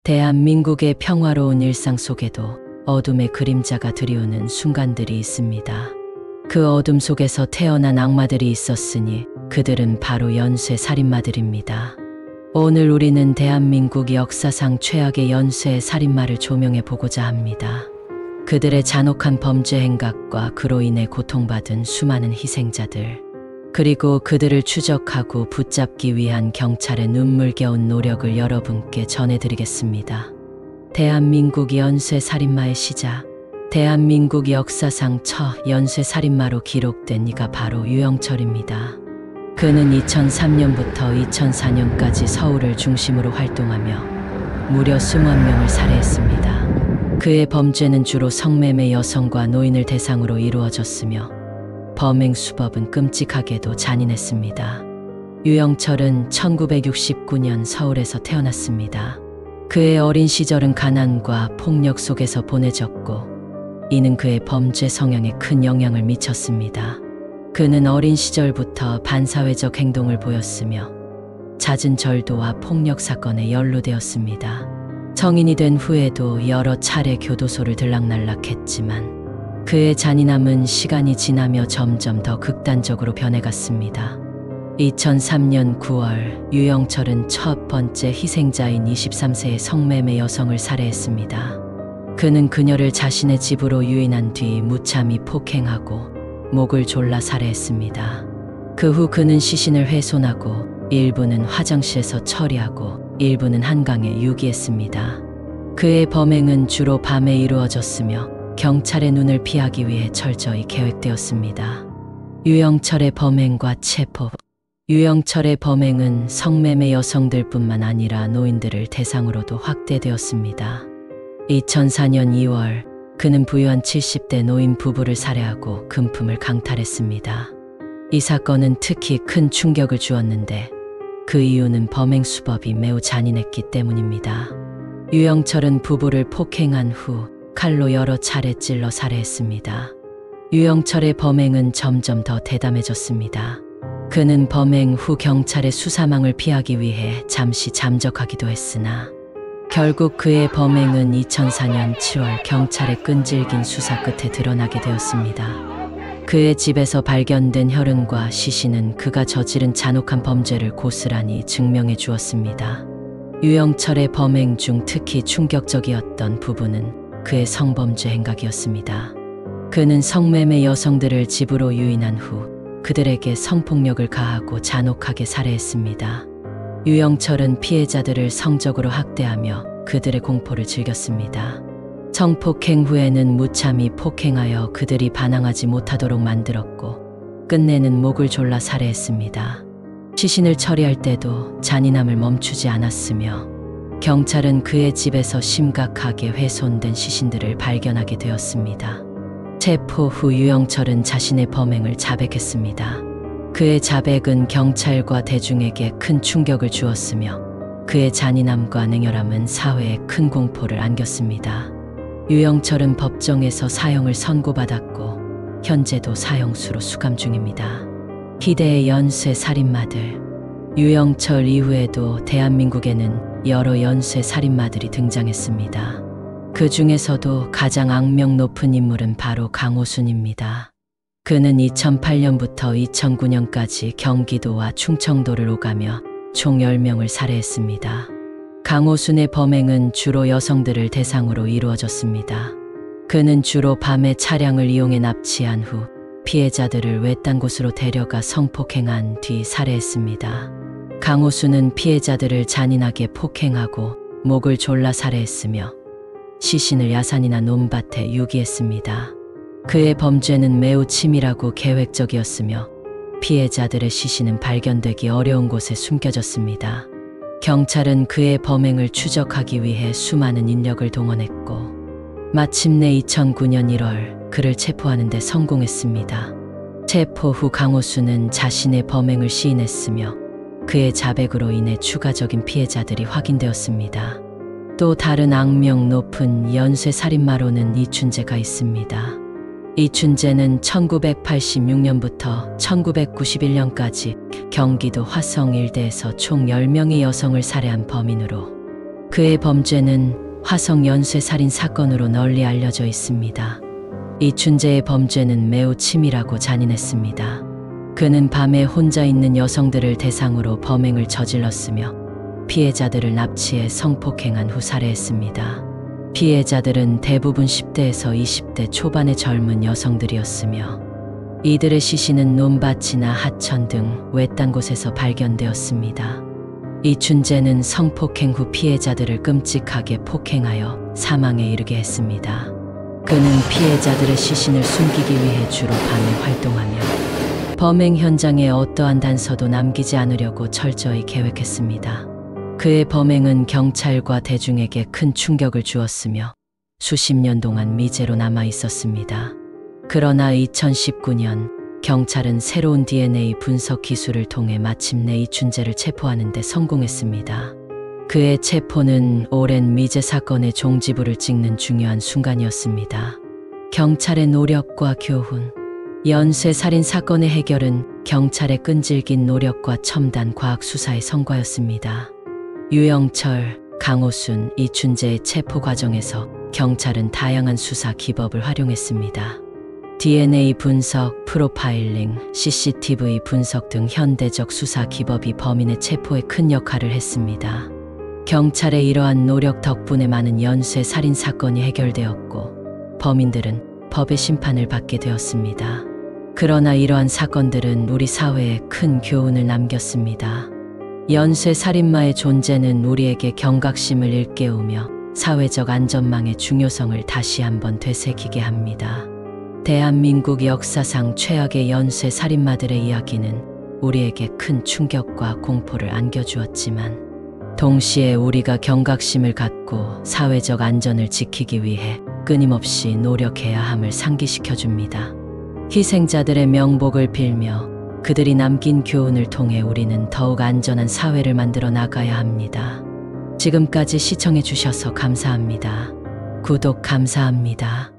대한민국의 평화로운 일상 속에도 어둠의 그림자가 드리우는 순간들이 있습니다. 그 어둠 속에서 태어난 악마들이 있었으니 그들은 바로 연쇄 살인마들입니다. 오늘 우리는 대한민국 역사상 최악의 연쇄 살인마를 조명해 보고자 합니다. 그들의 잔혹한 범죄 행각과 그로 인해 고통받은 수많은 희생자들, 그리고 그들을 추적하고 붙잡기 위한 경찰의 눈물겨운 노력을 여러분께 전해드리겠습니다. 대한민국 연쇄 살인마의 시작. 대한민국 역사상 첫 연쇄 살인마로 기록된 이가 바로 유영철입니다. 그는 2003년부터 2004년까지 서울을 중심으로 활동하며 무려 21명을 살해했습니다. 그의 범죄는 주로 성매매 여성과 노인을 대상으로 이루어졌으며 범행 수법은 끔찍하게도 잔인했습니다. 유영철은 1969년 서울에서 태어났습니다. 그의 어린 시절은 가난과 폭력 속에서 보내졌고 이는 그의 범죄 성향에 큰 영향을 미쳤습니다. 그는 어린 시절부터 반사회적 행동을 보였으며 잦은 절도와 폭력 사건에 연루되었습니다. 성인이 된 후에도 여러 차례 교도소를 들락날락했지만 그의 잔인함은 시간이 지나며 점점 더 극단적으로 변해갔습니다. 2003년 9월 유영철은 첫 번째 희생자인 23세의 성매매 여성을 살해했습니다. 그는 그녀를 자신의 집으로 유인한 뒤 무참히 폭행하고 목을 졸라 살해했습니다. 그 후 그는 시신을 훼손하고 일부는 화장실에서 처리하고 일부는 한강에 유기했습니다. 그의 범행은 주로 밤에 이루어졌으며 경찰의 눈을 피하기 위해 철저히 계획되었습니다. 유영철의 범행과 체포. 유영철의 범행은 성매매 여성들뿐만 아니라 노인들을 대상으로도 확대되었습니다. 2004년 2월 그는 부유한 70대 노인 부부를 살해하고 금품을 강탈했습니다. 이 사건은 특히 큰 충격을 주었는데 그 이유는 범행 수법이 매우 잔인했기 때문입니다. 유영철은 부부를 폭행한 후 칼로 여러 차례 찔러 살해했습니다. 유영철의 범행은 점점 더 대담해졌습니다. 그는 범행 후 경찰의 수사망을 피하기 위해 잠시 잠적하기도 했으나 결국 그의 범행은 2004년 7월 경찰의 끈질긴 수사 끝에 드러나게 되었습니다. 그의 집에서 발견된 혈흔과 시신은 그가 저지른 잔혹한 범죄를 고스란히 증명해 주었습니다. 유영철의 범행 중 특히 충격적이었던 부분은 그의 성범죄 행각이었습니다. 그는 성매매 여성들을 집으로 유인한 후 그들에게 성폭력을 가하고 잔혹하게 살해했습니다. 유영철은 피해자들을 성적으로 학대하며 그들의 공포를 즐겼습니다. 성폭행 후에는 무참히 폭행하여 그들이 반항하지 못하도록 만들었고 끝내는 목을 졸라 살해했습니다. 시신을 처리할 때도 잔인함을 멈추지 않았으며 경찰은 그의 집에서 심각하게 훼손된 시신들을 발견하게 되었습니다. 체포 후 유영철은 자신의 범행을 자백했습니다. 그의 자백은 경찰과 대중에게 큰 충격을 주었으며 그의 잔인함과 냉혈함은 사회에 큰 공포를 안겼습니다. 유영철은 법정에서 사형을 선고받았고 현재도 사형수로 수감 중입니다. 희대의 연쇄 살인마들. 유영철 이후에도 대한민국에는 여러 연쇄 살인마들이 등장했습니다. 그 중에서도 가장 악명 높은 인물은 바로 강호순입니다. 그는 2008년부터 2009년까지 경기도와 충청도를 오가며 총 10명을 살해했습니다. 강호순의 범행은 주로 여성들을 대상으로 이루어졌습니다. 그는 주로 밤에 차량을 이용해 납치한 후 피해자들을 외딴 곳으로 데려가 성폭행한 뒤 살해했습니다. 강호순은 피해자들을 잔인하게 폭행하고 목을 졸라 살해했으며 시신을 야산이나 논밭에 유기했습니다. 그의 범죄는 매우 치밀하고 계획적이었으며 피해자들의 시신은 발견되기 어려운 곳에 숨겨졌습니다. 경찰은 그의 범행을 추적하기 위해 수많은 인력을 동원했고 마침내 2009년 1월 그를 체포하는 데 성공했습니다. 체포 후 강호순은 자신의 범행을 시인했으며 그의 자백으로 인해 추가적인 피해자들이 확인되었습니다. 또 다른 악명 높은 연쇄 살인마로는 이춘재가 있습니다. 이춘재는 1986년부터 1991년까지 경기도 화성 일대에서 총 10명의 여성을 살해한 범인으로 그의 범죄는 화성 연쇄살인 사건으로 널리 알려져 있습니다. 이춘재의 범죄는 매우 치밀하고 잔인했습니다. 그는 밤에 혼자 있는 여성들을 대상으로 범행을 저질렀으며 피해자들을 납치해 성폭행한 후 살해했습니다. 피해자들은 대부분 10대에서 20대 초반의 젊은 여성들이었으며 이들의 시신은 논밭이나 하천 등 외딴 곳에서 발견되었습니다. 이춘재는 성폭행 후 피해자들을 끔찍하게 폭행하여 사망에 이르게 했습니다. 그는 피해자들의 시신을 숨기기 위해 주로 밤에 활동하며 범행 현장에 어떠한 단서도 남기지 않으려고 철저히 계획했습니다. 그의 범행은 경찰과 대중에게 큰 충격을 주었으며 수십 년 동안 미제로 남아 있었습니다. 그러나 2019년 경찰은 새로운 DNA 분석 기술을 통해 마침내 이춘재를 체포하는 데 성공했습니다. 그의 체포는 오랜 미제 사건의 종지부를 찍는 중요한 순간이었습니다. 경찰의 노력과 교훈. 연쇄살인 사건의 해결은 경찰의 끈질긴 노력과 첨단 과학 수사의 성과였습니다. 유영철, 강호순, 이춘재의 체포 과정에서 경찰은 다양한 수사 기법을 활용했습니다. DNA 분석, 프로파일링, CCTV 분석 등 현대적 수사 기법이 범인의 체포에 큰 역할을 했습니다. 경찰의 이러한 노력 덕분에 많은 연쇄 살인 사건이 해결되었고 범인들은 법의 심판을 받게 되었습니다. 그러나 이러한 사건들은 우리 사회에 큰 교훈을 남겼습니다. 연쇄 살인마의 존재는 우리에게 경각심을 일깨우며 사회적 안전망의 중요성을 다시 한번 되새기게 합니다. 대한민국 역사상 최악의 연쇄 살인마들의 이야기는 우리에게 큰 충격과 공포를 안겨주었지만 동시에 우리가 경각심을 갖고 사회적 안전을 지키기 위해 끊임없이 노력해야 함을 상기시켜줍니다. 희생자들의 명복을 빌며 그들이 남긴 교훈을 통해 우리는 더욱 안전한 사회를 만들어 나가야 합니다. 지금까지 시청해 주셔서 감사합니다. 구독 감사합니다.